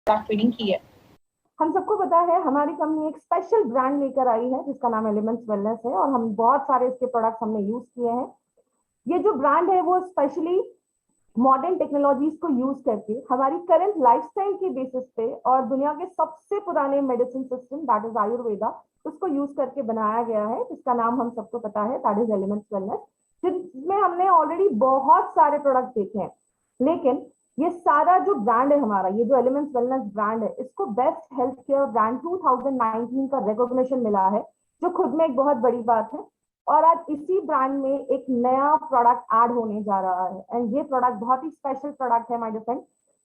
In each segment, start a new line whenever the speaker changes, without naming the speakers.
Training की है।
हम सबको पता है हमारी कंपनी एक स्पेशल ब्रांड लेकर आई है जिसका नाम एलिमेंट्स वेलनेस है और हम बहुत सारे इसके प्रोडक्ट्स हमने यूज किए हैं। ये जो ब्रांड है वो स्पेशली मॉडर्न टेक्नोलॉजीज को यूज करके हमारी करंट लाइफस्टाइल के बेसिस पे और दुनिया के सबसे पुराने medicine system that is Ayurveda उसको यूज करके बनाया गया है, जिसका नाम हम सबको पता है दैट इज एलिमेंट्स वेलनेस, जिसमें हमने ऑलरेडी बहुत सारे प्रोडक्ट देखे हैं। लेकिन ये सारा जो ब्रांड है हमारा, ये जो एलिमेंट्स वेलनेस ब्रांड है, इसको बेस्ट हेल्थ केयर ब्रांड 2019 का रिकॉग्निशन मिला है, जो खुद में एक बहुत बड़ी बात है। और आज इसी ब्रांड में एक नया प्रोडक्ट ऐड होने जा रहा है एंड ये प्रोडक्ट बहुत ही स्पेशल प्रोडक्ट है माय डियर फ्रेंड।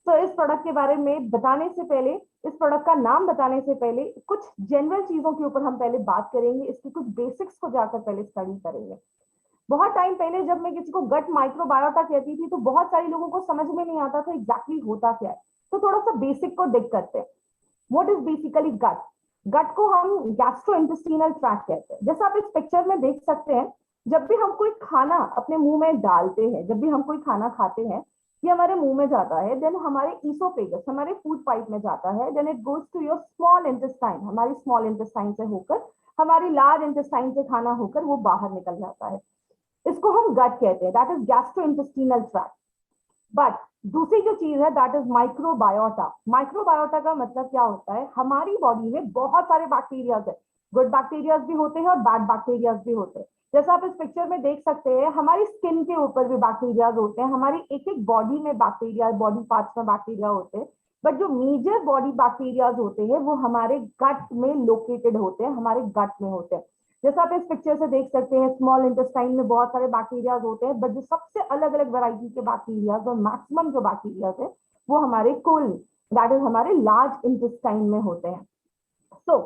तो इस प्रोडक्ट के बारे में बताने से पहले, इस प्रोडक्ट का नाम बताने से पहले कुछ जनरल चीजों के ऊपर हम पहले बात करेंगे, इसकी कुछ बेसिक्स को जाकर पहले स्टडी करेंगे। बहुत टाइम पहले जब मैं किसी को गट माइक्रोबायोटा कहती थी तो बहुत सारे लोगों को समझ में नहीं आता था एग्जैक्टली होता क्या है। तो थोड़ा सा बेसिक को देख करते हैं। व्हाट इज बेसिकली गट? गट को हम गैस्ट्रोइंटेस्टिनल ट्रैक्ट कहते हैं। जैसा आप इस पिक्चर में देख सकते हैं, जब भी हम कोई खाना अपने मुंह में डालते हैं, जब भी हम कोई खाना खाते हैं, ये हमारे मुंह में जाता है, देन हमारे ईसोफेगस हमारे फूड पाइप में जाता है, then it goes to your small intestine, हमारी स्मॉल इंटेस्टाइन से होकर हमारी लार्ज इंटेस्टाइन से खाना होकर वो बाहर निकल जाता है। इसको हम गट कहते हैं, that is gastrointestinal tract. But दूसरी जो चीज है दैट इज माइक्रोबायोटा। माइक्रोबायोटा का मतलब क्या होता है? हमारी बॉडी में बहुत सारे बैक्टीरियाज है, गुड बैक्टीरियाज भी होते हैं और बैड बैक्टीरियाज भी होते हैं। जैसा आप इस पिक्चर में देख सकते हैं, हमारी स्किन के ऊपर भी बैक्टीरियाज होते हैं, हमारी एक एक बॉडी में बैक्टीरिया, बॉडी पार्ट्स में बैक्टीरिया होते हैं। बट जो मेजर बॉडी बैक्टीरियाज होते हैं वो हमारे गट में लोकेटेड होते हैं, हमारे गट में होते हैं। जैसा आप इस पिक्चर से देख सकते हैं, स्मॉल इंटेस्टाइन में बहुत सारे बैक्टीरियाज होते हैं, बट जो सबसे अलग अलग वैरायटी के बैक्टीरियाज और मैक्सिमम जो बैक्टीरियाज है वो हमारे कोल, दैट इज हमारे लार्ज इंटेस्टाइन में होते हैं। सो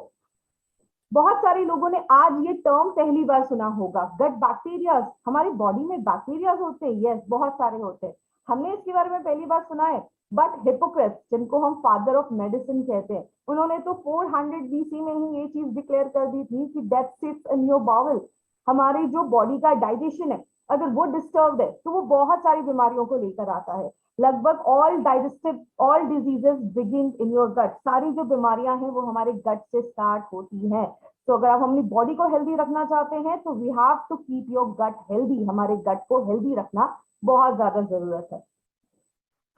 बहुत सारे लोगों ने आज ये टर्म पहली बार सुना होगा, गट बैक्टीरियाज। हमारी बॉडी में बैक्टीरियाज होते हैं, यस बहुत सारे होते हैं, हमने इसके बारे में पहली बार सुना है। बट हिपोक्रेट्स, जिनको हम फादर ऑफ मेडिसिन कहते हैं, उन्होंने तो 400 बीसी में ही ये चीज डिक्लेयर कर दी थी कि death sits in your bowel. हमारी जो बॉडी का डाइजेशन है, अगर वो डिस्टर्ब है तो वो बहुत सारी बीमारियों को लेकर आता है। लगभग all diseases begin in your gut. सारी जो बीमारियां हैं वो हमारे गट से स्टार्ट होती हैं। तो अगर आप अपनी बॉडी को हेल्दी रखना चाहते हैं तो we have to keep your gut healthy. हमारे गट को हेल्दी रखना बहुत ज्यादा जरूरत है।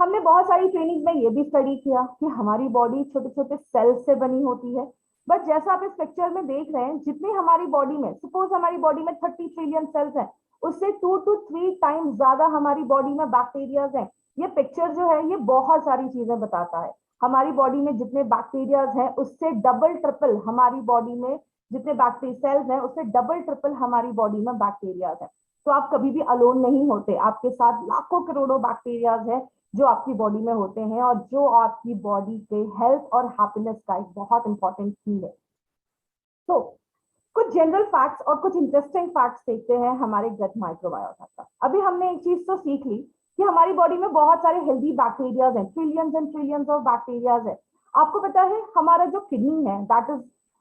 हमने बहुत सारी ट्रेनिंग में ये भी स्टडी किया कि हमारी बॉडी छोटे छोटे सेल से बनी होती है। बट जैसा आप इस पिक्चर में देख रहे हैं, जितने हमारी बॉडी में, सपोज हमारी बॉडी में 30 ट्रिलियन सेल्स हैं, उससे 2 to 3 टाइम्स ज्यादा हमारी बॉडी में बैक्टीरियाज हैं। ये पिक्चर जो है ये बहुत सारी चीजें बताता है। हमारी बॉडी में जितने बैक्टीरियाज हैं उससे डबल ट्रिपल हमारी बॉडी में जितने बैक्टीरिया सेल्स हैं उससे डबल ट्रिपल हमारी बॉडी में बैक्टीरियाज हैं। तो आप कभी भी अलोन नहीं होते, आपके साथ लाखों करोड़ों बैक्टीरियाज हैं जो आपकी बॉडी में होते हैं और जो आपकी बॉडी के हेल्थ और हैप्पीनेस का एक बहुत इंपॉर्टेंट की है। तो कुछ जनरल फैक्ट्स और कुछ इंटरेस्टिंग फैक्ट्स देखते हैं हमारे गट माइक्रोबायोटा का। अभी हमने एक चीज तो सीख ली कि हमारी बॉडी में बहुत सारे हेल्दी बैक्टीरियाज हैं, trillions and trillions of bacterias है। आपको पता है हमारा जो किडनी है दैट इज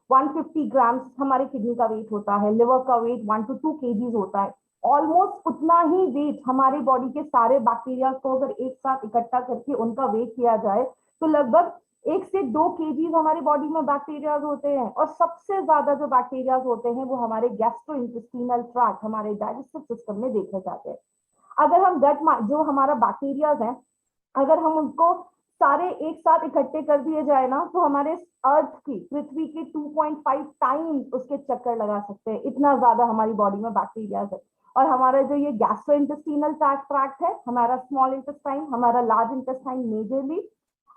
150 ग्राम्स हमारे किडनी का वेट होता है, लिवर का वेट 1 to 2 kgs होता है। ऑलमोस्ट उतना ही वेट हमारी बॉडी के सारे बैक्टीरिया को अगर एक साथ इकट्ठा करके उनका वेट किया जाए तो लगभग 1 से 2 kgs हमारी बॉडी में बैक्टीरियाज होते हैं। और सबसे ज्यादा जो बैक्टीरियाज होते हैं वो हमारे गैस्ट्रोइंटेस्टिनल ट्रैक्ट, हमारे डाइजेस्टिव सिस्टम में देखे जाते हैं। अगर हम गट जो हमारा बैक्टीरियाज है, अगर हम उनको सारे एक साथ इकट्ठे कर दिए जाए ना तो हमारे अर्थ की, पृथ्वी के 2.5 टाइम्स उसके चक्कर लगा सकते हैं, इतना ज्यादा हमारी बॉडी में बैक्टीरिया है। और हमारा जो ये गैस्ट्रोइंटेस्टिनल ट्रैक्ट है, हमारा स्मॉल इंटेस्टाइन, हमारा लार्ज इंटेस्टाइन मेजरली,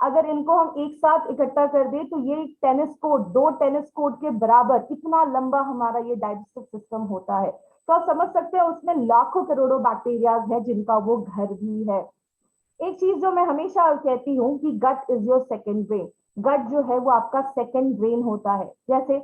अगर इनको हम एक साथ इकट्ठा कर दे तो ये टेनिस कोर्ट, 2 टेनिस कोर्ट के बराबर इतना लंबा हमारा ये डाइजेस्टिव सिस्टम होता है। तो आप समझ सकते हैं उसमें लाखों करोड़ों बैक्टीरियाज है जिनका वो घर भी है। एक चीज जो मैं हमेशा कहती हूँ कि गट इज योर सेकंड ब्रेन। गट जो है वो आपका सेकंड ब्रेन होता है। जैसे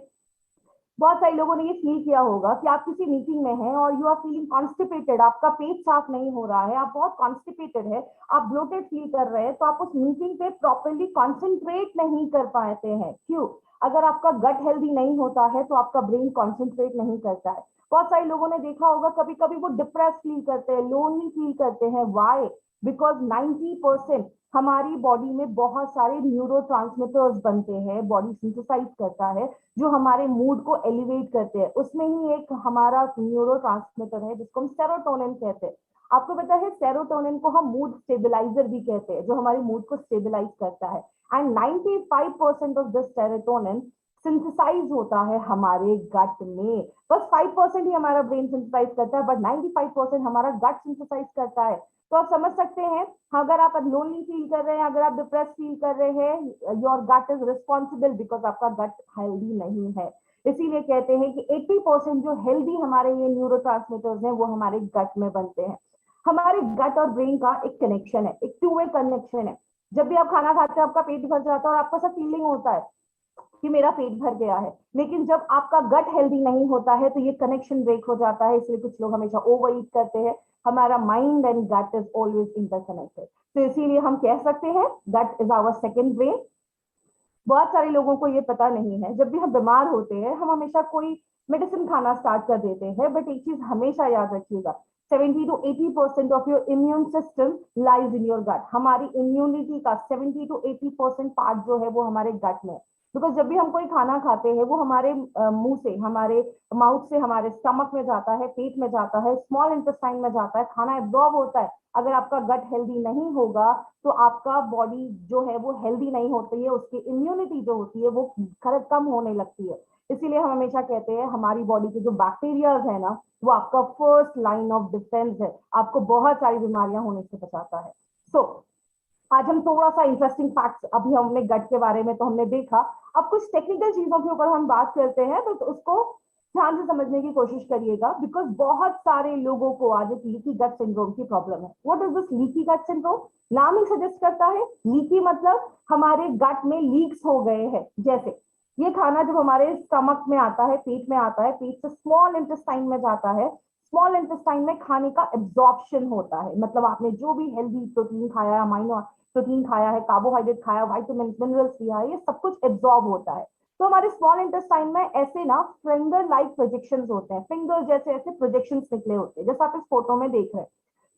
बहुत सारे लोगों ने ये फील किया होगा कि आप किसी मीटिंग में हैं और यू आर फीलिंग कॉन्स्टिपेटेड, आपका पेट साफ नहीं हो रहा है, आप बहुत कॉन्स्टिपेटेड है, आप ब्लोटेड फील कर रहे हैं, तो आप उस मीटिंग पे प्रॉपरली कॉन्सेंट्रेट नहीं कर पाते हैं। क्यों? अगर आपका गट हेल्दी नहीं होता है तो आपका ब्रेन कॉन्सेंट्रेट नहीं करता है। बहुत सारे लोगों ने देखा होगा कभी कभी वो डिप्रेस फील करते हैं, लोनली फील करते हैं। वाई? बिकॉज 90% हमारी बॉडी में बहुत सारे न्यूरोट्रांसमीटर्स बनते हैं, बॉडी सिंथेसाइज करता है जो हमारे मूड को एलिवेट करते हैं। उसमें ही एक हमारा न्यूरोट्रांसमीटर है जिसको हम सेरोटोनिन कहते हैं। आपको पता है सेरोटोनिन को हम मूड स्टेबलाइजर भी कहते हैं, जो हमारे मूड को स्टेबलाइज करता है। And 95% of this serotonin synthesise होता है हमारे गट में। बस 5% ही हमारा ब्रेन सिंथेसाइज करता है, बट 95% हमारा गट सिंथेसाइज करता है। तो आप समझ सकते हैं, अगर आप लोनली फील कर रहे हैं, अगर आप डिप्रेस फील कर रहे हैं, your gut is responsible because आपका गट हेल्दी नहीं है। इसीलिए कहते हैं कि 80% जो हेल्दी हमारे ये न्यूरोट्रांसमीटर्स हैं वो हमारे गट में बनते हैं। हमारे गट और ब्रेन का एक कनेक्शन है, एक टू वे कनेक्शन है। जब भी आप खाना खाते हो आपका पेट भर जाता है और आपको ऐसा फीलिंग होता है कि मेरा पेट भर गया है, लेकिन जब आपका गट हेल्दी नहीं होता है तो ये कनेक्शन ब्रेक हो जाता है। इसलिए कुछ लोग हमेशा ओवर ईट करते हैं। हमारा mind and gut is always interconnected. तो इसीलिए हम कह सकते हैं gut is our second brain. बहुत सारे लोगों को ये पता नहीं है, जब भी हम बीमार होते हैं हम हमेशा कोई मेडिसिन खाना स्टार्ट कर देते हैं, बट एक चीज हमेशा याद रखिएगा, 70 to 80% of your immune system lies in your gut. हमारी इम्यूनिटी का 70 to 80% पार्ट जो है वो हमारे गट में। बिकॉज जब भी हम कोई खाना खाते हैं वो हमारे मुंह से, हमारे माउथ से हमारे स्टमक में जाता है, पेट में जाता है, स्मॉल इंटेस्टाइन में जाता है, खाना एब्जॉर्ब होता है। अगर आपका गट हेल्दी नहीं होगा तो आपका बॉडी जो है वो हेल्दी नहीं होती है, उसकी इम्यूनिटी जो होती है वो कम होने लगती है। इसीलिए हम हमेशा कहते हैं हमारी बॉडी के जो बैक्टीरियाज है ना, वो आपका फर्स्ट लाइन ऑफ डिफेंस है, आपको बहुत सारी बीमारियां होने से बचाता है। सो आज हम थोड़ा सा इंटरेस्टिंग फैक्ट्स, अभी हमने गट के बारे में तो हमने देखा, अब कुछ टेक्निकल चीजों के ऊपर हम बात करते हैं, तो उसको ध्यान से समझने की कोशिश करिएगा। बिकॉज बहुत सारे लोगों को आज एक लीकी गट सिंड्रोम की प्रॉब्लम है। What is this leaky gut syndrome? नाम ही सजेस्ट करता है, लीकी मतलब हमारे गट में लीक्स हो गए हैं। जैसे ये खाना जब हमारे स्टमक में आता है, पेट में आता है, पेट से स्मॉल इंटेस्टाइन में जाता है, स्मॉल इंटेस्टाइन में खाने का एब्जॉर्प्शन होता है। मतलब आपने जो भी हेल्दी प्रोटीन खाया, अमाइनो प्रोटीन खाया है, कार्बोहाइड्रेट खाया, वाइटामिन मिनरल्स लिया है, ये सब कुछ एब्जॉर्ब होता है। तो हमारे स्मॉल इंटेस्टाइन में ऐसे ना फिंगर लाइक प्रोजेक्शंस होते हैं, फिंगर जैसे ऐसे प्रोजेक्शंस निकले होते हैं, जैसे आप इस फोटो में देख रहे हैं।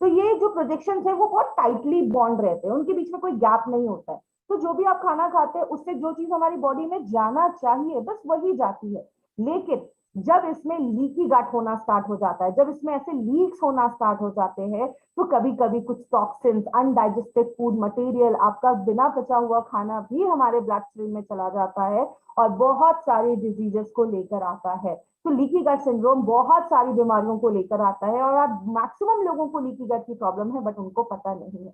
तो ये जो प्रोजेक्शंस है वो बहुत टाइटली बॉन्ड रहते हैं, उनके बीच में कोई गैप नहीं होता है। तो जो भी आप खाना खाते हैं उससे जो चीज हमारी बॉडी में जाना चाहिए बस वही जाती है। लेकिन जब इसमें लीकी गट होना स्टार्ट हो जाता है, जब इसमें ऐसे लीक्स होना स्टार्ट हो जाते हैं, तो कभी कभी कुछ टॉक्सिन्स, अनडाइजेस्टेड फूड मटेरियल, आपका बिना पचा हुआ खाना भी हमारे ब्लड स्ट्रीम में चला जाता है और बहुत सारी डिजीजेस को लेकर आता है। तो लीकी गट सिंड्रोम बहुत सारी बीमारियों को लेकर आता है और आज मैक्सिमम लोगों को लीकी गट की प्रॉब्लम है, बट उनको पता नहीं है।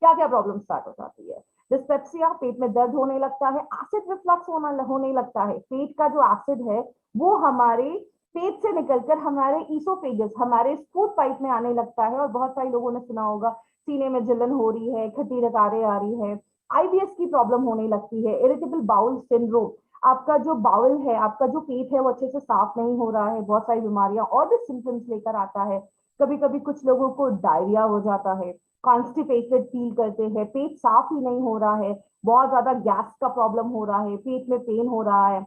क्या क्या प्रॉब्लम स्टार्ट हो जाती है? डिस्पेप्सिया, पेट में दर्द होने लगता है, एसिड रिफ्लक्स होने लगता है। पेट का जो एसिड है वो हमारे पेट से निकलकर हमारे ईसोफेगस, हमारे फूड पाइप में आने लगता है। और बहुत सारे लोगों ने सुना होगा सीने में जलन हो रही है, खट्टी डकारें आ रही है, आईबीएस की प्रॉब्लम होने लगती है, इरिटेबल बाउल सिंड्रोम, आपका जो बाउल है, आपका जो पेट है वो अच्छे से साफ नहीं हो रहा है, बहुत सारी बीमारियां और भी सिम्टम्स लेकर आता है। कभी कभी कुछ लोगों को डायरिया हो जाता है, कॉन्स्टिपेटेड फील करते हैं, पेट साफ ही नहीं हो रहा है, बहुत ज्यादा गैस का प्रॉब्लम हो रहा है, पेट में पेन हो रहा है।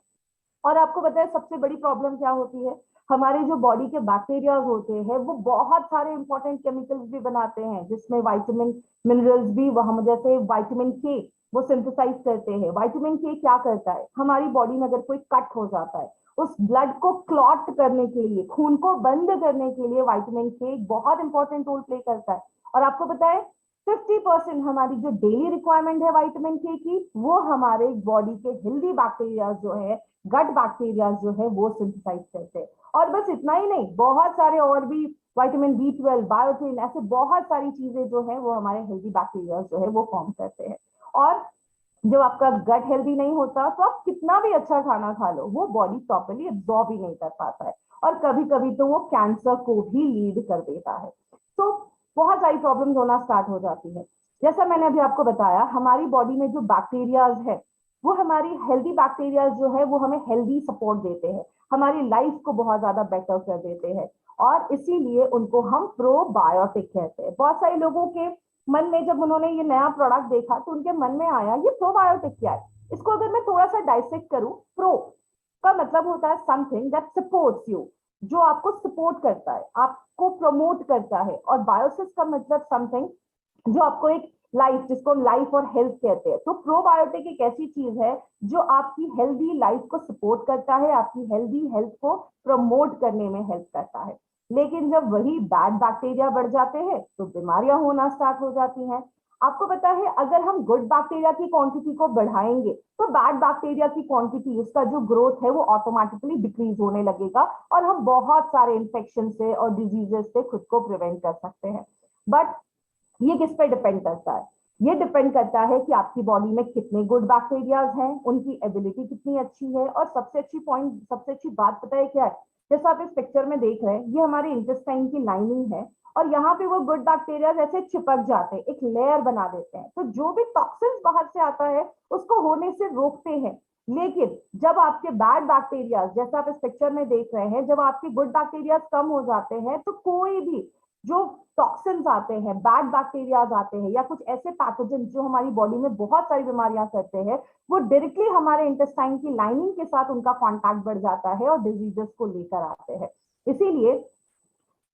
और आपको पता है सबसे बड़ी प्रॉब्लम क्या होती है? हमारे जो बॉडी के बैक्टीरिया होते हैं वो बहुत सारे इंपॉर्टेंट केमिकल्स भी बनाते हैं, जिसमें वाइटामिन मिनरल्स भी, वह जैसे वाइटामिन के वो सिंथेसाइज करते हैं। वाइटामिन के क्या करता है? हमारी बॉडी में अगर कोई कट हो जाता है, उस ब्लड को क्लॉट करने के लिए, खून को बंद करने के लिए वाइटामिन के एक बहुत इंपॉर्टेंट रोल प्ले करता है। और आपको पता है 50% हमारी जो डेली रिक्वायरमेंट है वाइटामिन के की, वो हमारे बॉडी के हेल्दी बैक्टीरिया जो है, गट बैक्टीरिया जो है वो सिंथेसाइज करते हैं। और बस इतना ही नहीं, बहुत सारे और भी, विटामिन B12, बायोटिन, ऐसे बहुत सारी चीजें जो है वो हमारे हेल्दी बैक्टीरिया जो है वो फॉर्म करते हैं। और जब आपका गट हेल्दी नहीं होता तो आप कितना भी अच्छा खाना खा लो, वो बॉडी प्रॉपरली एब्जॉर्ब ही नहीं कर पाता है, और कभी कभी तो वो कैंसर को भी लीड कर देता है। तो बहुत सारी प्रॉब्लम्स होना स्टार्ट हो जाती है। जैसा मैंने अभी आपको बताया, हमारी बॉडी में जो बैक्टीरियाज है वो हमारी हेल्दी बैक्टीरिया जो है वो हमें हेल्दी सपोर्ट देते हैं, हमारी लाइफ को बहुत ज्यादा बेटर कर देते हैं, और इसीलिए उनको हम प्रोबायोटिक कहते हैं। बहुत सारे लोगों के मन में जब उन्होंने ये नया प्रोडक्ट देखा तो उनके मन में आया ये प्रोबायोटिक क्या है। इसको अगर मैं थोड़ा सा डाइसेक्ट करूं, प्रो का मतलब होता है समथिंग दैट सपोर्ट्स यू, जो आपको सपोर्ट करता है, आपको प्रमोट करता है। और बायोसिस का मतलब समथिंग जो आपको एक लाइफ, जिसको हम लाइफ और हेल्थ कहते हैं। तो प्रोबायोटिक एक ऐसी चीज है जो आपकी हेल्दी लाइफ को सपोर्ट करता है, आपकी हेल्दी हेल्थ को प्रमोट करने में हेल्प करता है। लेकिन जब वही बैड बैक्टीरिया बढ़ जाते हैं तो बीमारियां होना स्टार्ट हो जाती हैं। आपको पता है, अगर हम गुड बैक्टीरिया की क्वांटिटी को बढ़ाएंगे तो बैड बैक्टीरिया की क्वांटिटी, उसका जो ग्रोथ है वो ऑटोमेटिकली डिक्रीज होने लगेगा और हम बहुत सारे इन्फेक्शन से और डिजीजेस से खुद को प्रिवेंट कर सकते हैं। बट ये किस पे डिपेंड करता है? ये डिपेंड करता है कि आपकी बॉडी में कितने गुड बैक्टीरियाज हैं, उनकी एबिलिटी कितनी अच्छी है। और सबसे अच्छी बात पता है क्या है? जैसा आप इस पिक्चर में देख रहे हैं, ये हमारी इंटेस्टाइन की लाइनिंग है और यहाँ पे वो गुड बैक्टीरियाज ऐसे चिपक जाते हैं, एक लेयर बना देते हैं, तो जो भी टॉक्सिन्स बाहर से आता है उसको होने से रोकते हैं। लेकिन जब आपके बैड बैक्टीरियाज, जैसा आप इस पिक्चर में देख रहे हैं, जब आपके गुड बैक्टीरियाज कम हो जाते हैं तो कोई भी जो टॉक्सिन्स आते हैं, बैड बैक्टीरियाज आते हैं, या कुछ ऐसे पैथोजन जो हमारी बॉडी में बहुत सारी बीमारियां करते हैं, वो डायरेक्टली हमारे इंटेस्टाइन की लाइनिंग के साथ उनका कांटेक्ट बढ़ जाता है और डिजीजेस को लेकर आते हैं। इसीलिए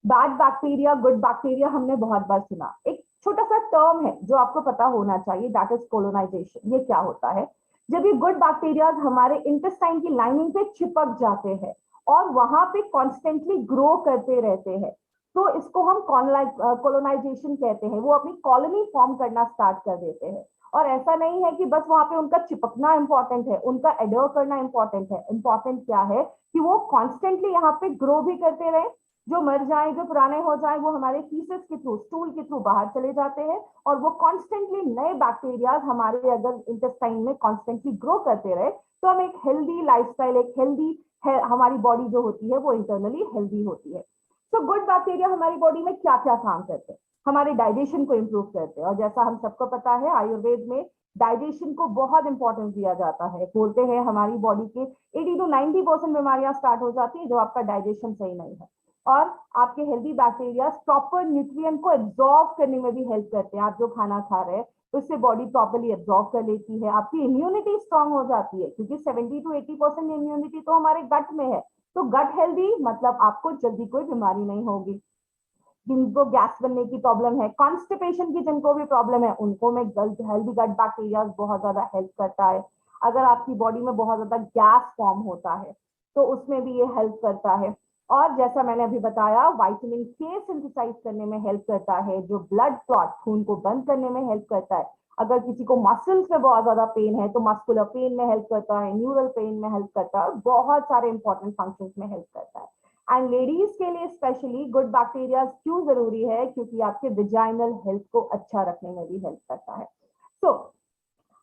बैड बैक्टीरिया, गुड बैक्टीरिया हमने बहुत बार सुना। एक छोटा सा टर्म है जो आपको पता होना चाहिए, दैट इज कोलोनाइजेशन। ये क्या होता है? जब ये गुड बैक्टीरिया हमारे इंटेस्टाइन की लाइनिंग पे चिपक जाते हैं और वहां पे कॉन्स्टेंटली ग्रो करते रहते हैं, तो इसको हम कॉलोनाइजेशन कहते हैं। वो अपनी कॉलोनी फॉर्म करना स्टार्ट कर देते हैं। और ऐसा नहीं है कि बस वहां पे उनका चिपकना इंपॉर्टेंट है, उनका एडर करना इंपॉर्टेंट है। इंपॉर्टेंट क्या है कि वो कॉन्स्टेंटली यहाँ पे ग्रो भी करते रहे। जो मर जाए, जो पुराने हो जाए, वो हमारे फीसेस के थ्रू, स्टूल के थ्रू बाहर चले जाते हैं और वो कॉन्स्टेंटली नए बैक्टीरिया हमारे अगर इंटेस्टाइन में कॉन्स्टेंटली ग्रो करते रहे तो हम एक हेल्दी लाइफस्टाइल, एक हेल्दी है, हमारी बॉडी जो होती है वो इंटरनली हेल्दी होती है। तो गुड बैक्टीरिया हमारी बॉडी में क्या क्या काम करते हैं? हमारे डाइजेशन को इंप्रूव करते हैं। और जैसा हम सबको पता है, आयुर्वेद में डाइजेशन को बहुत इंपॉर्टेंस दिया जाता है। बोलते हैं हमारी बॉडी के 80 to 90% बीमारियां स्टार्ट हो जाती है जो आपका डाइजेशन सही नहीं है। और आपके हेल्दी बैक्टीरिया प्रॉपर न्यूट्रिएंट को एब्जॉर्ब करने में भी हेल्प करते हैं। आप जो खाना खा रहे हैं उससे बॉडी प्रॉपर्ली एब्जॉर्ब कर लेती है, आपकी इम्यूनिटी स्ट्रांग हो जाती है, क्योंकि 70 to 80% इम्यूनिटी तो हमारे गट में है। तो गट हेल्दी मतलब आपको जल्दी कोई बीमारी नहीं होगी। जिनको गैस बनने की प्रॉब्लम है, कॉन्स्टिपेशन की जिनको भी प्रॉब्लम है, उनको में हेल्दी गट बैक्टीरिया बहुत ज्यादा हेल्प करता है। अगर आपकी बॉडी में बहुत ज्यादा गैस फॉर्म होता है तो उसमें भी ये हेल्प करता है। और जैसा मैंने अभी बताया, विटामिन के सिंथेसाइज करने में हेल्प करता है, जो ब्लड क्लॉट, खून को बंद करने में हेल्प करता है। अगर किसी को मसल्स में बहुत ज्यादा पेन है तो मस्कुलर पेन में हेल्प करता है, न्यूरल पेन में हेल्प करता है, और बहुत सारे इंपॉर्टेंट फंक्शंस में हेल्प करता है। एंड लेडीज के लिए स्पेशली गुड बैक्टीरिया क्यों जरूरी है? क्योंकि आपके विजाइनल हेल्थ को अच्छा रखने में भी हेल्प करता है। तो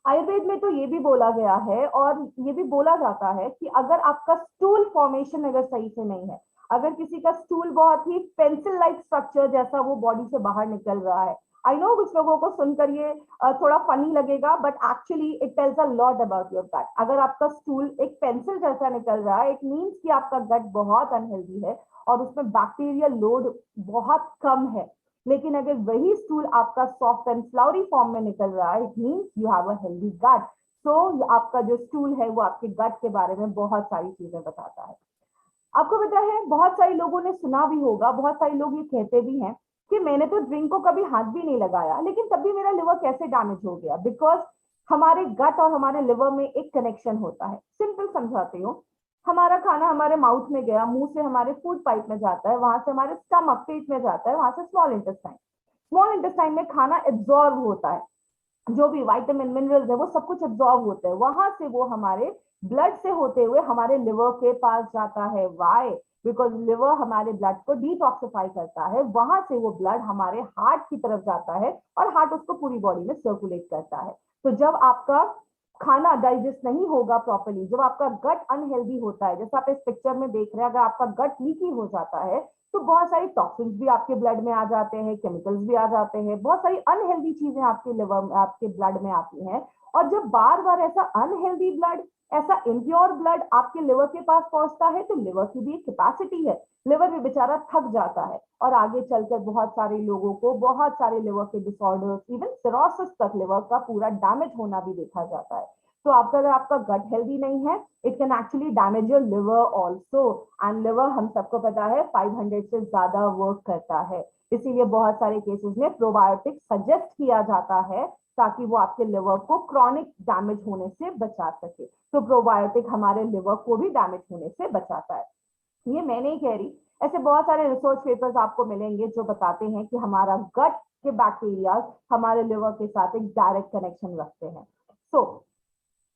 आयुर्वेद में तो ये भी बोला गया है और ये भी बोला जाता है कि अगर आपका स्टूल फॉर्मेशन अगर सही से नहीं है, अगर किसी का स्टूल बहुत ही पेंसिल लाइक स्ट्रक्चर जैसा वो बॉडी से बाहर निकल रहा है, आई नो कुछ लोगों को सुनकर ये थोड़ा फनी लगेगा, but actually it tells a lot about your gut. अगर आपका स्टूल एक पेंसिल जैसा निकल रहा है, इट मीन्स कि आपका गट बहुत अनहेल्दी है और उसमें बैक्टीरियल लोड बहुत कम है। लेकिन अगर वही स्टूल आपका सॉफ्ट एंड फ्लावरी फॉर्म में निकल रहा है, it means you have a healthy gut. So आपका जो स्टूल है वो आपके गट के बारे में बहुत सारी चीजें बताता है। आपको पता है, बहुत सारे लोगों ने सुना भी होगा, बहुत सारे लोग ये कहते भी हैं कि मैंने तो ड्रिंक को कभी हाथ भी नहीं लगाया लेकिन तब भी मेरा लिवर कैसे डैमेज हो गया। बिकॉज हमारे गट और हमारे लिवर में एक कनेक्शन होता है। सिंपल समझाती हूँ, हमारा खाना हमारे माउथ में गया, मुंह से हमारे फूड पाइप में जाता है, वहां से हमारे स्टमक, पेट में जाता है, वहां से स्मॉल इंटेस्टाइन में खाना एब्जॉर्ब होता है। जो भी विटामिन मिनरल्स है वो सब कुछ एब्जॉर्ब होते हैं, वहां से वो हमारे ब्लड से होते हुए हमारे लिवर के पास जाता है। वाई? बिकॉज लिवर हमारे ब्लड को डिटॉक्सिफाई करता है, वहां से वो ब्लड हमारे हार्ट की तरफ जाता है और हार्ट उसको पूरी बॉडी में सर्कुलेट करता है। तो जब आपका खाना डाइजेस्ट नहीं होगा प्रॉपर्ली, जब आपका गट अनहेल्दी होता है, जैसे आप इस पिक्चर में देख रहे हैं, अगर आपका गट लीकी हो जाता है तो बहुत सारी टॉक्सिन्स भी आपके ब्लड में आ जाते हैं, केमिकल्स भी आ जाते हैं, बहुत सारी अनहेल्दी चीजें आपके लिवर में, आपके ब्लड में आती हैं। और जब बार बार ऐसा अनहेल्दी ब्लड, ऐसा इम्प्योर ब्लड आपके लिवर के पास पहुंचता है तो लिवर की भी एक कैपेसिटी है, लिवर भी बेचारा थक जाता है और आगे चलकर बहुत सारे लोगों को बहुत सारे लिवर के डिसऑर्डर्स, इवन सिरोसिस तक लिवर का पूरा डैमेज होना भी देखा जाता है। तो आपका अगर आपका गट हेल्दी नहीं है, it can actually damage your liver also. And liver हम सबको पता है 500 से ज्यादा वर्क करता है। इसीलिए बहुत सारे केसेस में प्रोबायोटिक सजेस्ट किया जाता है ताकि वो आपके लिवर को क्रॉनिक डैमेज होने से बचा सके। तो प्रोबायोटिक हमारे लिवर को भी डैमेज होने से बचाता है। ये मैं नहीं कह रही, ऐसे बहुत सारे रिसर्च पेपर्स आपको मिलेंगे जो बताते हैं कि हमारा गट के बैक्टीरिया हमारे लिवर के साथ एक डायरेक्ट कनेक्शन रखते हैं। सो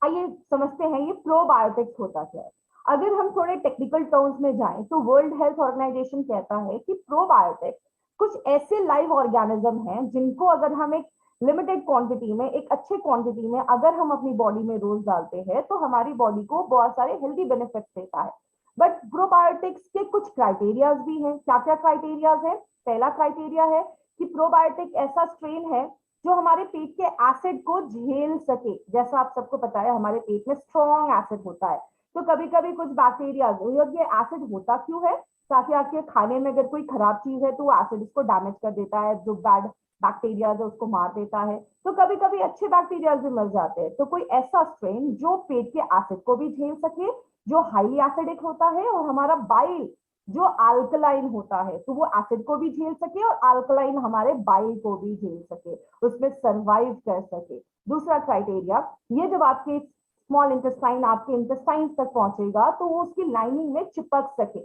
आइए समझते हैं ये प्रोबायोटिक्स होता क्या है। अगर हम थोड़े टेक्निकल टर्म्स में जाएं तो वर्ल्ड हेल्थ ऑर्गेनाइजेशन कहता है कि प्रोबायोटिक कुछ ऐसे लाइव ऑर्गेनिज्म हैं जिनको अगर हम एक लिमिटेड क्वांटिटी में, एक अच्छे क्वांटिटी में अगर हम अपनी बॉडी में रोज डालते हैं तो हमारी बॉडी को बहुत सारे हेल्दी बेनिफिट्स देता है। बट प्रोबायोटिक्स के कुछ क्राइटेरियाज भी हैं। क्या क्या क्राइटेरियाज है? पहला क्राइटेरिया है कि प्रोबायोटिक ऐसा स्ट्रेन है जो हमारे पेट के एसिड को झेल सके। जैसा आप सबको पता है हमारे पेट में स्ट्रॉन्ग एसिड होता है, तो कभी कभी कुछ बैक्टीरिया, ये एसिड होता क्यों है? ताकि आपके खाने में अगर कोई खराब चीज है तो वो एसिड उसको डैमेज कर देता है, जो बैड बैक्टीरिया है उसको मार देता है। तो कभी कभी अच्छे बैक्टीरिया भी मर जाते हैं। तो कोई ऐसा स्ट्रेन जो पेट के एसिड को भी झेल सके, जो हाईली एसिडिक होता है, और हमारा बाइल जो अल्कलाइन होता है तो वो एसिड को भी झेल सके और अल्कलाइन हमारे बाइल को भी झेल सके, उसमें सरवाइव कर सके। दूसरा क्राइटेरिया, ये जब आपके स्मॉल इंटेस्टाइन आपके इंटेस्टाइन तक पहुंचेगा तो वो उसकी लाइनिंग में चिपक सके।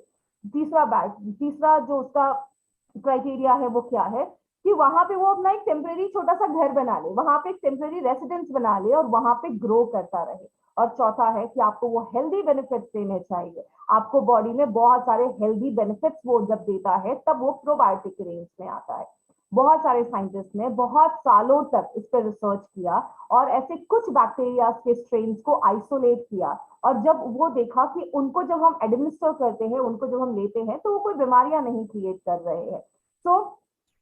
तीसरा जो उसका क्राइटेरिया है वो क्या है कि वहां पे वो अपना एक टेम्परेरी छोटा सा घर बना ले, वहां पे एक टेम्परेरी रेसिडेंस बना ले और वहां पे ग्रो करता रहे। और चौथा है कि आपको वो हेल्दी बेनिफिट्स देने चाहिए। आपको बॉडी में बहुत सारे हेल्दी बेनिफिट्स वो जब देता है तब वो प्रोबायोटिक रेंज में आता है। बहुत सारे साइंटिस्ट ने बहुत सालों तक इस पर रिसर्च किया और ऐसे कुछ बैक्टीरिया के स्ट्रेन्स को आइसोलेट किया, और जब वो देखा कि उनको जब हम एडमिनिस्टर करते हैं, उनको जब हम लेते हैं तो वो कोई बीमारियां नहीं क्रिएट कर रहे हैं। तो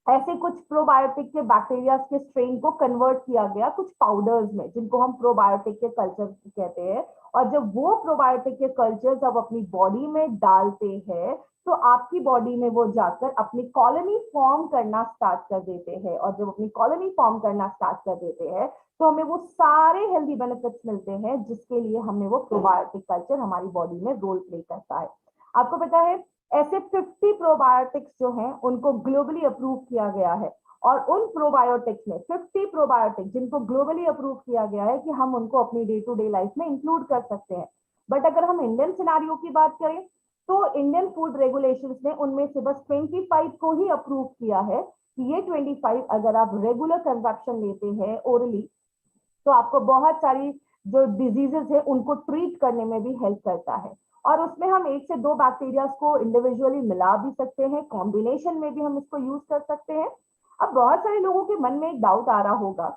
ऐसे कुछ प्रोबायोटिक के बैक्टीरिया के स्ट्रेन को कन्वर्ट किया गया कुछ पाउडर्स में, जिनको हम प्रोबायोटिक के कल्चर कहते हैं। और जब वो प्रोबायोटिक के कल्चर्स अब अपनी बॉडी में डालते हैं तो आपकी बॉडी में वो जाकर अपनी कॉलोनी फॉर्म करना स्टार्ट कर देते हैं, और जब अपनी कॉलोनी फॉर्म करना स्टार्ट कर देते हैं तो हमें वो सारे हेल्दी बेनिफिट्स मिलते हैं जिसके लिए हमें वो प्रोबायोटिक कल्चर हमारी बॉडी में रोल प्ले करता है। आपको पता है ऐसे 50 प्रोबायोटिक्स जो हैं उनको ग्लोबली अप्रूव किया गया है, और उन प्रोबायोटिक्स में 50 प्रोबायोटिक्स जिनको ग्लोबली अप्रूव किया गया है कि हम उनको अपनी डे टू डे लाइफ में इंक्लूड कर सकते हैं। बट अगर हम इंडियन सिनारियो की बात करें तो इंडियन फूड रेगुलेशंस ने उनमें से बस 25 को ही अप्रूव किया है कि ये 25 अगर आप रेगुलर कंजप्शन लेते हैं ओरली तो आपको बहुत सारी जो डिजीजेस है उनको ट्रीट करने में भी हेल्प करता है। और उसमें हम 1 से 2 बैक्टीरिया को इंडिविजुअली मिला भी सकते हैं, कॉम्बिनेशन में भी हम इसको यूज कर सकते हैं। अब बहुत सारे लोगों के मन में एक डाउट आ रहा होगा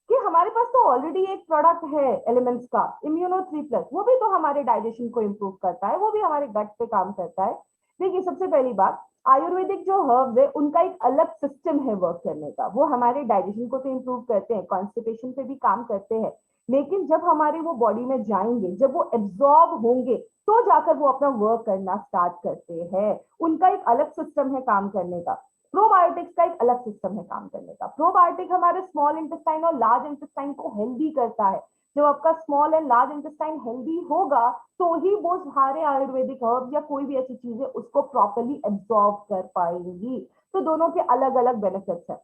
कि हमारे पास तो ऑलरेडी एक प्रोडक्ट है एलिमेंट्स का, इम्यूनो 3+, वो भी तो हमारे डाइजेशन को इम्प्रूव करता है, वो भी हमारे गट पे काम करता है। देखिए सबसे पहली बात, आयुर्वेदिक जो हर्ब है उनका एक अलग सिस्टम है वर्क करने का। वो हमारे डाइजेशन को तो इम्प्रूव करते हैं, कॉन्स्टिपेशन पे भी काम करते हैं, लेकिन जब हमारे वो बॉडी में जाएंगे, जब वो एब्जॉर्ब होंगे तो जाकर वो अपना वर्क करना स्टार्ट करते हैं। उनका एक अलग सिस्टम है काम करने का। प्रोबायोटिक्स का एक अलग सिस्टम है काम करने का। प्रोबायोटिक हमारे स्मॉल इंटेस्टाइन और लार्ज इंटेस्टाइन को हेल्दी करता है। जब आपका small and large intestine healthy होगा तो ही वो सारे आयुर्वेदिक हर्ब या कोई भी ऐसी चीजें उसको प्रॉपर्ली एब्जॉर्ब कर पाएंगी। तो दोनों के अलग अलग बेनिफिट्स हैं।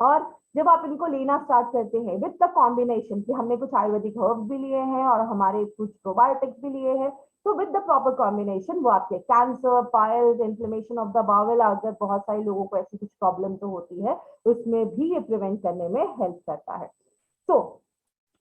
और जब आप इनको लेना स्टार्ट करते हैं विद द कॉम्बिनेशन कि हमने कुछ आयुर्वेदिक हर्ब्स भी लिए हैं और हमारे कुछ प्रोबायोटिक्स भी लिए हैं, तो विद द प्रॉपर कॉम्बिनेशन वो आपके cancer, piles, inflammation of the bowel, अगर बहुत सारे लोगों को ऐसी कुछ प्रॉब्लम तो होती है उसमें भी ये प्रिवेंट करने में हेल्प करता है। तो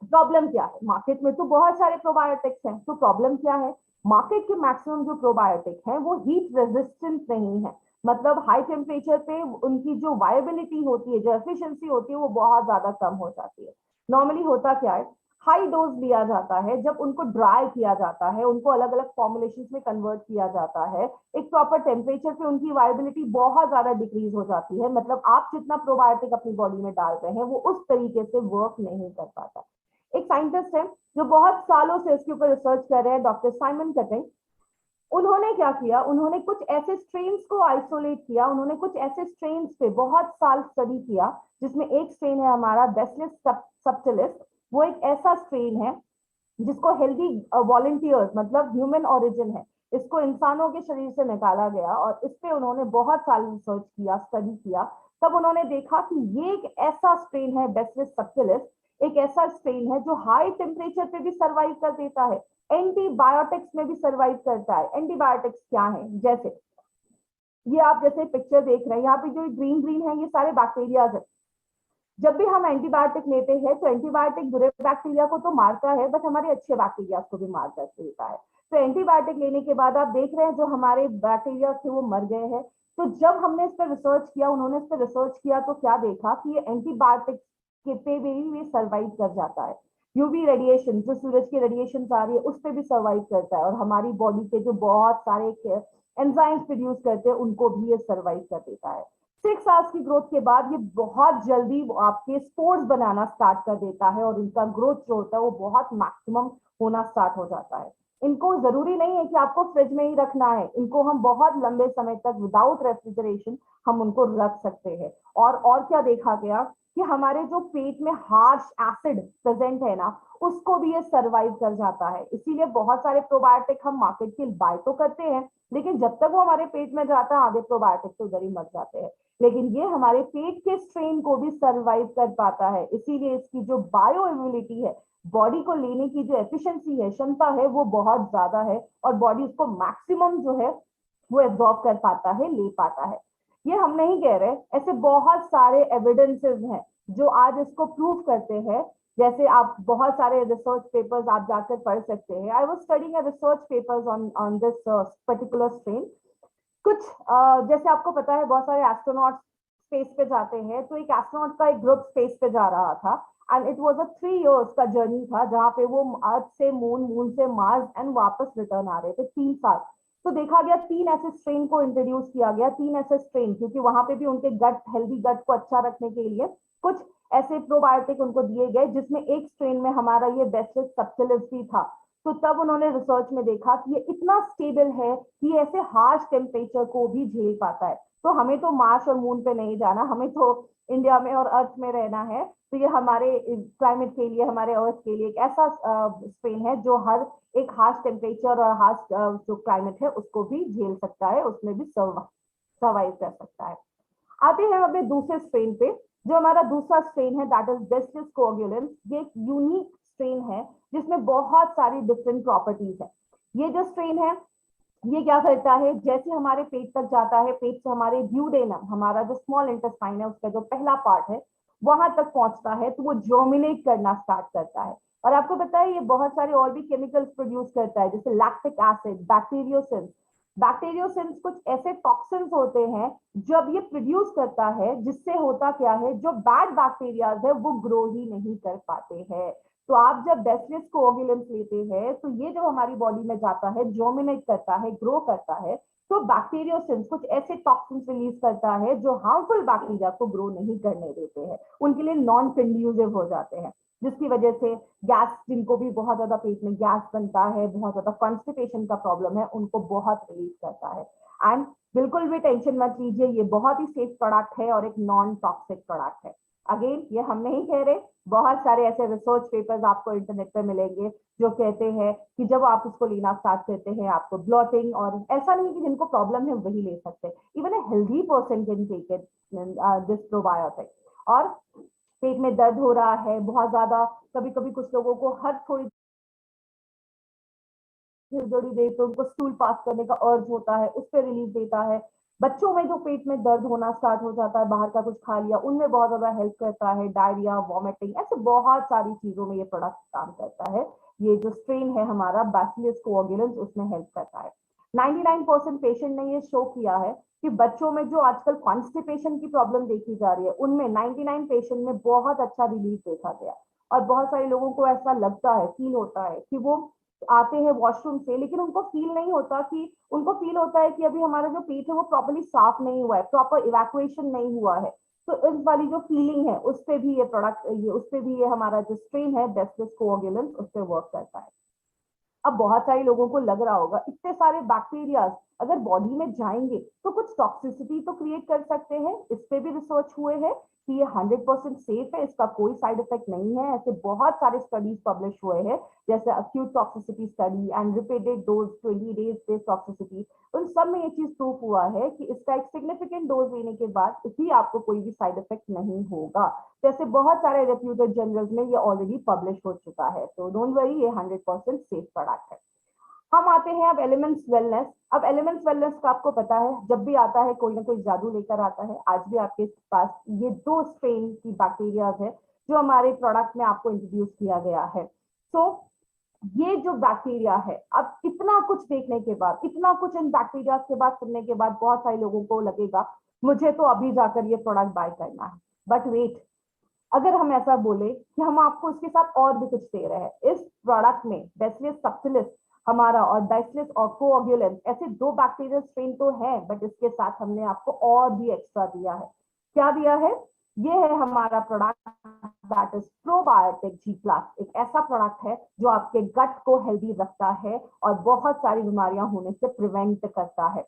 प्रॉब्लम क्या है? मार्केट में तो बहुत सारे प्रोबायोटिक्स हैं, तो प्रॉब्लम क्या है? मार्केट के मैक्सिमम जो प्रोबायोटिक हैं वो हीट रेजिस्टेंट नहीं है, मतलब हाई टेम्परेचर पे उनकी जो वायबिलिटी होती है, जो एफिशिएंसी होती है वो बहुत ज्यादा कम हो जाती है। नॉर्मली होता क्या है, हाई डोज लिया जाता है, जब उनको ड्राई किया जाता है, उनको अलग अलग फॉर्मुलेशंस में कन्वर्ट किया जाता है, एक प्रॉपर टेम्परेचर पे उनकी वायबिलिटी बहुत ज्यादा डिक्रीज हो जाती है। मतलब आप जितना प्रोबायोटिक अपनी बॉडी में डाल रहे हैं वो उस तरीके से वर्क नहीं कर पाता। एक साइंटिस्ट है जो बहुत सालों से इसके ऊपर रिसर्च कर रहे हैं, डॉक्टर साइमन कटिंग। उन्होंने क्या किया, उन्होंने कुछ ऐसे स्ट्रेन्स को आइसोलेट किया, उन्होंने कुछ ऐसे स्ट्रेन्स पे बहुत साल स्टडी किया, जिसमें एक स्ट्रेन है हमारा बैसिलस सबटिलिस। वो एक ऐसा स्ट्रेन है जिसको हेल्दी वॉलंटियर्स, मतलब ह्यूमन ओरिजिन है, इसको इंसानों के शरीर से निकाला गया और इस पे उन्होंने बहुत साल रिसर्च किया, स्टडी किया। तब उन्होंने देखा कि ये एक ऐसा स्ट्रेन है बैसिलस सबटिलिस, एक ऐसा स्ट्रेन है जो हाई टेम्परेचर पे भी सर्वाइव कर देता है, एंटीबायोटिक्स में भी सर्वाइव करता है। एंटीबायोटिक्स क्या है, जैसे ये आप जैसे पिक्चर देख रहे हैं, यहाँ पे जो ग्रीन ग्रीन है ये सारे बैक्टीरियाज है। जब भी हम एंटीबायोटिक लेते हैं तो एंटीबायोटिक बुरे बैक्टीरिया को तो मारता है, बट हमारे अच्छे बैक्टीरिया को भी मार कर देता है। तो एंटीबायोटिक लेने के बाद आप देख रहे हैं जो हमारे बैक्टीरिया थे वो मर गए हैं। तो जब हमने इस पर रिसर्च किया, उन्होंने इस पर रिसर्च किया, तो क्या देखा कि ये एंटीबायोटिक के पे भी ये सर्वाइव कर जाता है। यूवी रेडिएशन, जो सूरज की रेडिएशन आ रही है उस पर भी सर्वाइव करता है, और हमारी बॉडी के जो बहुत सारे एंजाइम्स प्रोड्यूस करते हैं उनको भी ये सर्वाइव कर देता है। 6 आवर्स की ग्रोथ के बाद ये बहुत जल्दी आपके स्पोर्स बनाना स्टार्ट कर देता है, और उनका ग्रोथ जो होता है वो बहुत मैक्सिमम होना स्टार्ट हो जाता है। इनको जरूरी नहीं है कि आपको फ्रिज में ही रखना है, इनको हम बहुत लंबे समय तक विदाउट रेफ्रिजरेशन हम उनको रख सकते हैं। और क्या देखा गया कि हमारे जो पेट में हार्श एसिड प्रेजेंट है ना, उसको भी ये सर्वाइव कर जाता है। इसीलिए बहुत सारे प्रोबायोटिक हम मार्केट के बाय तो करते हैं, लेकिन जब तक वो हमारे पेट में जाता है आधे प्रोबायोटिक तो उधर ही मर जाते हैं। लेकिन ये हमारे पेट के स्ट्रेन को भी सर्वाइव कर पाता है। इसीलिए इसकी जो बायो इम्यूनिटी है, बॉडी को लेने की जो एफिशिएंसी है, क्षमता है, वो बहुत ज्यादा है, और बॉडी उसको मैक्सिमम जो है वो एब्जॉर्ब कर पाता है, ले पाता है। ये हम नहीं कह रहे, ऐसे बहुत सारे एविडेंसेस हैं जो आज इसको प्रूव करते हैं। जैसे आप बहुत सारे रिसर्च पेपर्स आप जाकर पढ़ सकते हैं। I was studying a research papers on this particular strain. कुछ जैसे आपको पता है बहुत सारे एस्ट्रोनॉट स्पेस पे जाते हैं, तो एक एस्ट्रोनॉट का एक ग्रुप स्पेस पे जा रहा था, and it was a 3 years का जर्नी था, जहां पे वो अर्थ से मून, मून से मार्स एंड वापस रिटर्न आ रहे थे 3 साल। तो देखा गया 3 ऐसे स्ट्रेन को इंट्रोड्यूस किया गया, 3 ऐसे स्ट्रेन, क्योंकि वहां पे भी उनके गट, हेल्दी गट को अच्छा रखने के लिए कुछ ऐसे प्रोबायोटिक उनको दिए गए, जिसमें एक स्ट्रेन में हमारा ये बैसिलस सबटिलिस भी था। तो तब उन्होंने रिसर्च में देखा कि ये इतना स्टेबल है कि ऐसे हार्श टेम्परेचर को भी झेल पाता है। तो हमें तो मार्स और मून पे नहीं जाना, हमें तो इंडिया में और अर्थ में रहना है। तो ये हमारे क्लाइमेट के लिए, हमारे अर्थ के लिए एक ऐसा स्ट्रेन है जो हर एक हार्श टेम्परेचर और हार्श जो क्लाइमेट है उसको भी झेल सकता है, उसमें भी सर्वाइव कर सकता है। आते हैं अपने दूसरे स्ट्रेन पे। जो हमारा दूसरा स्ट्रेन है दैट इज बैसिलस कोएगुलेंस। ये एक यूनिक स्ट्रेन है जिसमें बहुत सारी डिफरेंट प्रॉपर्टीज है। ये जो स्ट्रेन है ये क्या करता है, जैसे हमारे पेट तक जाता है, पेट से हमारे ड्यूडेनम, हमारा जो स्मॉल इंटेस्टाइन है उसका जो पहला पार्ट है, वहां तक पहुंचता है, तो वो जर्मिनेट करना स्टार्ट करता है। और आपको पता है ये बहुत सारे और भी केमिकल्स प्रोड्यूस करता है, जैसे लैक्टिक एसिड, बैक्टीरियोसिन्स। बैक्टीरियोसिन्स कुछ ऐसे टॉक्सिन्स होते हैं जब ये प्रोड्यूस करता है, जिससे होता क्या है, जो बैड बैक्टीरियाज है वो ग्रो ही नहीं कर पाते हैं। तो आप जब बैसिलस कोएगुलेंस लेते हैं तो ये जो हमारी बॉडी में जाता है, जर्मिनेट करता है, ग्रो करता है, तो बैक्टीरियोसिन्स कुछ ऐसे टॉक्सिन्स रिलीज करता है जो हार्मफुल बैक्टीरिया को ग्रो नहीं करने देते हैं, उनके लिए नॉन कंड्यूसिव हो जाते हैं, जिसकी वजह से गैस, जिनको भी बहुत ज्यादा पेट में गैस बनता है, बहुत ज्यादा कॉन्स्टिपेशन का प्रॉब्लम है, उनको बहुत रिलीज करता है। एंड बिल्कुल भी टेंशन मत लीजिए, ये बहुत ही सेफ प्रोडक्ट है और एक नॉन टॉक्सिक प्रोडक्ट है। अगेन ये हम नहीं कह रहे, बहुत सारे ऐसे रिसर्च पेपर्स आपको इंटरनेट पे मिलेंगे जो कहते हैं कि जब आप उसको लेना स्टार्ट करते हैं आपको ब्लॉटिंग, और ऐसा नहीं कि जिनको प्रॉब्लम है वही ले सकते, even a healthy person can take it this probiotic. और पेट में दर्द हो रहा है बहुत ज्यादा, कभी कभी कुछ लोगों को हर थोड़ी थोड़ी देर पे उनको स्टूल पास करने का अर्ज होता है, उस पर रिलीफ देता है। बच्चों में जो पेट में दर्द होना स्टार्ट हो जाता है, बाहर का कुछ खा लिया, उनमें बहुत ज्यादा हेल्प करता है। डायरिया, वॉमिटिंग, ऐसे बहुत सारी चीजों में ये प्रोडक्ट काम करता है। ये जो स्ट्रेन है हमारा बैसिलस कोएगुलेंस, उसमें हेल्प करता है। 99% पेशेंट ने ये शो किया है कि बच्चों में जो आजकल कॉन्स्टिपेशन की प्रॉब्लम देखी जा रही है, उनमें 99 पेशेंट में बहुत अच्छा रिलीफ देखा गया। और बहुत सारे लोगों को ऐसा लगता है, फील होता है कि वो आते हैं वॉशरूम से, लेकिन उनको फील नहीं होता कि, उनको फील होता है कि अभी हमारा जो पेट है वो प्रॉपर्ली साफ नहीं हुआ है, प्रॉपर इवैक्यूएशन नहीं हुआ है। तो इस वाली जो फीलिंग है उस पे भी ये प्रोडक्ट, ये उस पे भी ये हमारा जो स्ट्रेन है बैसिलस कोएगुलेंस उस पे वर्क करता है। अब बहुत सारे लोगों को लग रहा होगा इतने सारे बैक्टीरिया अगर बॉडी में जाएंगे तो कुछ टॉक्सिसिटी तो क्रिएट कर सकते हैं, इस पे भी रिसर्च हुए हैं कि ये 100% सेफ है, इसका कोई साइड इफेक्ट नहीं है। ऐसे बहुत सारे स्टडीज पब्लिश हुए हैं, जैसे acute toxicity study and repeated dose 20 days based toxicity, उन सब में ये चीज प्रूफ हुआ है कि इसका एक सिग्निफिकेंट डोज लेने के बाद भी आपको कोई भी साइड इफेक्ट नहीं होगा। जैसे बहुत सारे रेप्यूटेड जर्नल्स में ये ऑलरेडी पब्लिश हो चुका है, तो डोंट वरी, ये 100% सेफ प्रोडक्ट है। हम आते हैं अब एलिमेंट्स वेलनेस। अब एलिमेंट्स वेलनेस का आपको पता है, जब भी आता है कोई ना कोई जादू लेकर आता है। आज भी आपके पास ये 2 स्ट्रेन की बैक्टीरियाज है जो हमारे प्रोडक्ट में आपको इंट्रोड्यूस किया गया है। सो ये जो बैक्टीरिया है, अब इतना कुछ देखने के बाद, इतना कुछ इन बैक्टीरिया के बाद सुनने के बाद बहुत सारे लोगों को लगेगा मुझे तो अभी जाकर ये प्रोडक्ट बाय करना है। बट वेट, अगर हम ऐसा बोले कि हम आपको इसके साथ और भी कुछ दे रहे हैं, इस प्रोडक्ट में बैसिलस सबटिलिस हमारा और बैसिलस कोएगुलेंस ऐसे 2 बैक्टीरियल स्ट्रेन तो है, बट इसके साथ हमने आपको और भी एक्स्ट्रा दिया है। क्या दिया है? ये है हमारा product that is probiotic G plus. एक ऐसा प्रोडक्ट है जो आपके गट को हेल्दी रखता है और बहुत सारी बीमारियां होने से प्रिवेंट करता है।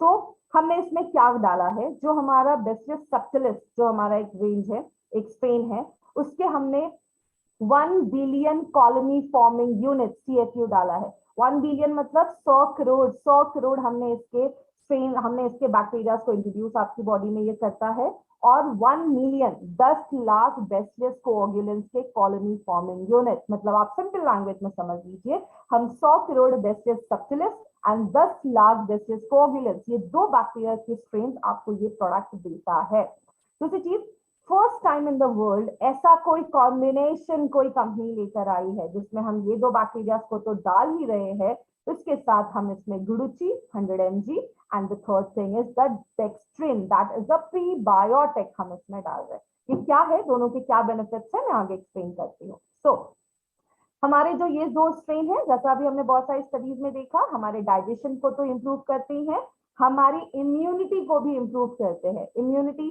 तो हमने इसमें क्या डाला है, जो हमारा बैसिलस सबटिलिस जो हमारा एक रेंज है, एक स्ट्रेन है, उसके हमने 1 billion colony forming unit CFU डाला है। 1 बिलियन मतलब 100 करोड़ हमने इसके स्ट्रेन, हमने इसके बैक्टीरिया को इंट्रोड्यूस आपकी बॉडी में ये करता है। और 1 मिलियन 10 लाख बैसिलस कोएगुलेंस के कॉलोनी फॉर्मिंग यूनिट, मतलब आप सिंपल लैंग्वेज में समझ लीजिए, हम 100 crore bacillus subtilis and 10 lakh bacillus coagulans, ये 2 बैक्टीरिया के स्ट्रेन आपको ये प्रोडक्ट देता है। दूसरी चीज, first time in the world ऐसा कोई कॉम्बिनेशन कोई कंपनी लेकर आई है जिसमें हम ये 2 बैक्टीरिया को तो डाल ही रहे हैं, इसके साथ हम इसमें guduchi 100 mg and the third thing is the dextrin that is a prebiotic हम इसमें डाल रहे हैं। ये क्या है, दोनों के क्या बेनिफिट्स है, मैं आगे एक्सप्लेन करती हूँ। सो हमारे जो ये 2 स्ट्रेन है, जैसा अभी हमने बहुत सारी स्टडीज में देखा, हमारे डाइजेशन को तो इंप्रूव करती हैं, हमारी इम्यूनिटी को भी इंप्रूव करते हैं। इम्यूनिटी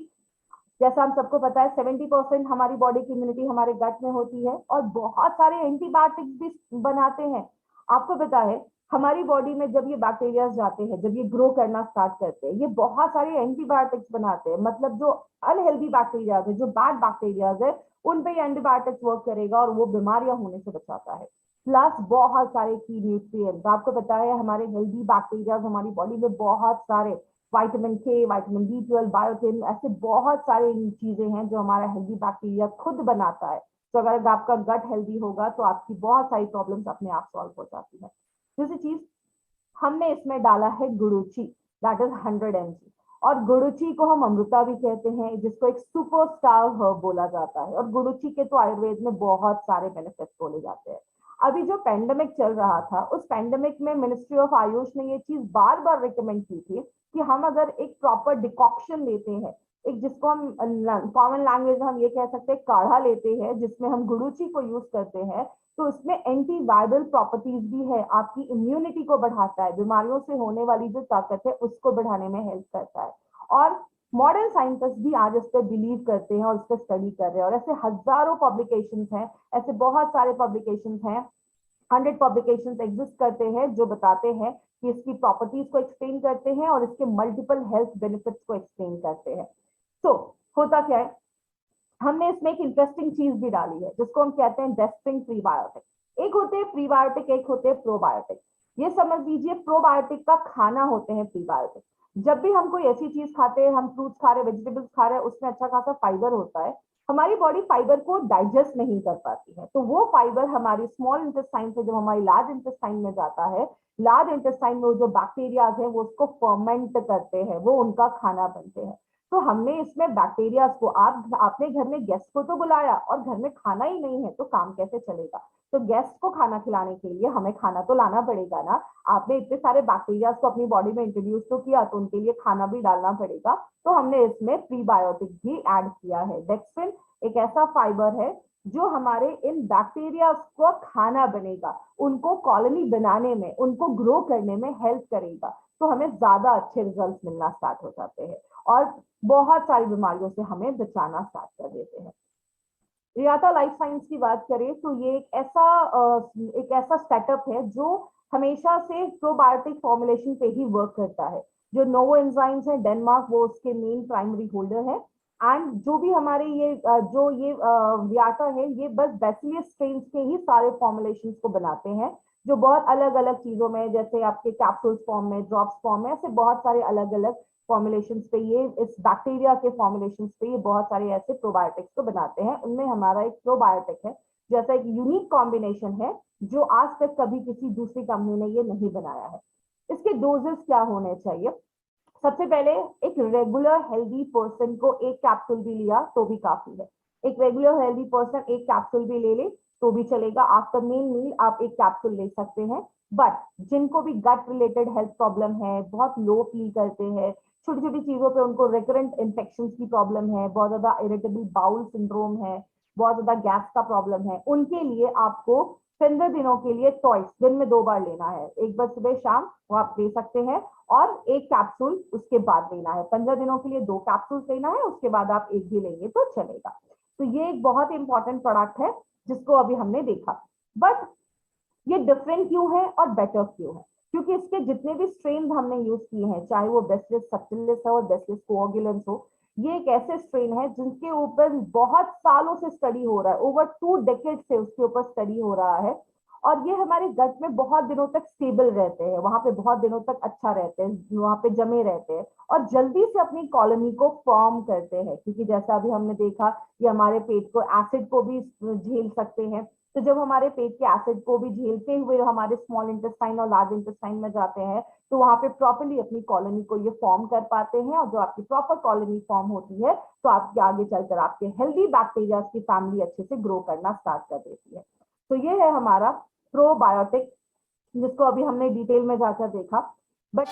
जैसा हम सबको पता है 70% हमारी बॉडी की इम्यूनिटी हमारे गट में होती है, और बहुत सारे एंटीबायोटिक्स भी बनाते हैं। आपको पता है हमारी बॉडी में जब ये बैक्टीरिया जाते हैं, जब ये ग्रो करना स्टार्ट करते हैं, ये बहुत सारे एंटीबायोटिक्स बनाते हैं। मतलब जो अनहेल्दी बैक्टीरिया है, जो बैड बैक्टीरिया है, उन पे एंटीबायोटिक्स वर्क करेगा और वो बीमारियां होने से बचाता है। प्लस बहुत सारे की न्यूट्रिएंट्स, आपको पता है हमारे हेल्दी बैक्टीरिया हमारी बॉडी में बहुत सारे विटामिन के, विटामिन B12, बायोटिन, ऐसे बहुत सारे चीजें हैं जो हमारा हेल्दी बैक्टीरिया खुद बनाता है। तो अगर आपका गट हेल्दी होगा तो आपकी बहुत सारी प्रॉब्लम्स अपने आप सॉल्व हो जाती है। दूसरी चीज, हमने इसमें डाला है गुडुची दैट इज 100 mg, और गुडुची को हम अमृता भी कहते हैं, जिसको एक सुपरस्टार हर्ब बोला जाता है। और गुडुची के तो आयुर्वेद में बहुत सारे बेनिफिट्स बोले जाते हैं। अभी जो पैंडेमिक चल रहा था, उस पैंडेमिक में मिनिस्ट्री ऑफ आयुष ने ये चीज बार बार रिकमेंड की थी कि हम अगर एक प्रॉपर डिकॉक्शन लेते हैं, एक जिसको हम कॉमन लैंग्वेज में हम ये कह सकते हैं काढ़ा लेते हैं, जिसमें हम गुडुची को यूज करते हैं, तो उसमें एंटी वायरल प्रॉपर्टीज भी है, आपकी इम्यूनिटी को बढ़ाता है, बीमारियों से होने वाली जो ताकत है उसको बढ़ाने में हेल्प करता है। और मॉडर्न साइंटिस्ट भी आज इस पर बिलीव करते हैं और इस पर स्टडी कर रहे हैं, और ऐसे हजारों पब्लिकेशंस हैं, ऐसे बहुत सारे पब्लिकेशंस हैं, 100 पब्लिकेशंस एग्जिस्ट करते हैं जो बताते हैं कि इसकी प्रॉपर्टीज को एक्सप्लेन करते हैं और इसके मल्टीपल हेल्थ बेनिफिट्स को एक्सप्लेन करते हैं। तो होता क्या है, हमने इसमें एक इंटरेस्टिंग चीज भी डाली है जिसको हम कहते हैं डेस्टिंग प्रीबायोटिक। एक होते हैं प्रीबायोटिक, एक होते हैं प्रोबायोटिक। ये समझ लीजिए प्रोबायोटिक का खाना होते हैं प्रीबायोटिक। जब भी हम कोई ऐसी चीज खाते हैं, हम फ्रूट्स खा रहे हैं, वेजिटेबल्स खा रहे हैं, उसमें अच्छा खासा फाइबर होता है, हमारी बॉडी फाइबर को डाइजेस्ट नहीं कर पाती है, तो वो फाइबर हमारी स्मॉल इंटेस्टाइन से जब हमारी लार्ज इंटेस्टाइन में जाता है, लार्ज इंटेस्टाइन में जो बैक्टीरिया है वो उसको फर्मेंट करते हैं, वो उनका खाना बनते हैं। तो हमने इसमें बैक्टीरिया को, आपने घर में गेस्ट को तो बुलाया और घर में खाना ही नहीं है तो काम कैसे चलेगा। तो गेस्ट को खाना खिलाने के लिए हमें खाना तो लाना पड़ेगा ना। आपने इतने सारे बैक्टीरिया को अपनी बॉडी में इंट्रोड्यूस तो किया, तो उनके लिए खाना भी डालना पड़ेगा। तो हमने इसमें प्रीबायोटिक भी ऐड किया है। डेक्स्ट्रिन एक ऐसा फाइबर है जो हमारे इन बैक्टीरिया को खाना बनेगा, उनको कॉलोनी बनाने में, उनको ग्रो करने में हेल्प करेगा, तो हमें ज्यादा अच्छे रिजल्ट मिलना स्टार्ट हो जाते हैं और बहुत सारी बीमारियों से हमें बचाना स्टार्ट कर देते हैं। रियाता लाइफ साइंस की बात करें तो ये एक ऐसा सेटअप है जो हमेशा से प्रोबायोटिक फॉर्मुलेशन पे ही वर्क करता है। जो नोवो एंजाइम्स है डेनमार्क, वो उसके मेन प्राइमरी होल्डर है। एंड जो भी हमारे ये जो ये वियाटा है, ये बस बैसिलियस स्ट्रेन के ही सारे फॉर्मुलेशन को बनाते हैं, जो बहुत अलग अलग चीजों में, जैसे आपके कैप्सूल्स फॉर्म में, ड्रॉप्स फॉर्म में, ऐसे बहुत सारे अलग अलग फॉर्मुलेशंस पे, ये इस बैक्टीरिया के फॉर्मुलेशंस पे ये बहुत सारे ऐसे प्रोबायोटिक्स को बनाते हैं। उनमें हमारा एक प्रोबायोटिक है, जैसा एक यूनिक कॉम्बिनेशन है जो आज तक कभी किसी दूसरी कंपनी ने ये नहीं बनाया है। इसके डोजेस क्या होने चाहिए? सबसे पहले एक रेगुलर हेल्दी पर्सन को एक कैप्सूल भी लिया तो भी काफी है। एक रेगुलर हेल्दी पर्सन एक कैप्सूल भी ले ले तो भी चलेगा। आफ्टर मेन मील आप एक कैप्सूल ले सकते हैं। बट जिनको भी गट रिलेटेड हेल्थ प्रॉब्लम है, बहुत लो फील करते हैं, छोटी छोटी चीजों पे उनको रिकरेंट इन्फेक्शन की प्रॉब्लम है, बहुत ज्यादा इरिटेबल बाउल सिंड्रोम है, बहुत ज्यादा गैस का प्रॉब्लम है, उनके लिए आपको 15 दिनों के लिए ट्वाइस, दिन में 2 बार लेना है, एक बार सुबह शाम, वो आप ले सकते हैं, और एक कैप्सूल उसके बाद लेना है। 15 दिनों के लिए 2 कैप्सूल लेना है, उसके बाद आप एक भी लेंगे तो चलेगा। तो ये एक बहुत इंपॉर्टेंट प्रोडक्ट है जिसको अभी हमने देखा। बट ये डिफरेंट क्यों है और बेटर क्यों है? क्योंकि इसके जितने भी स्ट्रेन हमने यूज किए हैं, चाहे वो बेसिलस सबटिलिस हो, बेसिलस कोएगुलेंस हो, ये एक ऐसे स्ट्रेन है जिनके ऊपर बहुत सालों से स्टडी हो रहा है, ओवर 2 डेकेड से उसके ऊपर स्टडी हो रहा है, और ये हमारे गट में बहुत दिनों तक स्टेबल रहते हैं, वहां पे बहुत दिनों तक अच्छा रहते हैं, वहां पे जमे रहते हैं, और जल्दी से अपनी कॉलोनी को फॉर्म करते हैं, क्योंकि जैसा अभी हमने देखा, ये हमारे पेट को एसिड को भी झेल सकते हैं। तो जब हमारे पेट के एसिड को भी झेलते हुए हमारे स्मॉल इंटेस्टाइन और लार्ज इंटेस्टाइन में जाते हैं, तो वहां पे प्रॉपरली अपनी कॉलोनी को ये फॉर्म कर पाते हैं, और जो आपकी प्रॉपर कॉलोनी फॉर्म होती है, तो आपके आगे चलकर आपके हेल्दी बैक्टीरिया की फैमिली अच्छे से ग्रो करना स्टार्ट कर देती है। तो ये है हमारा प्रोबायोटिक, जिसको अभी हमने डिटेल में जाकर देखा। बट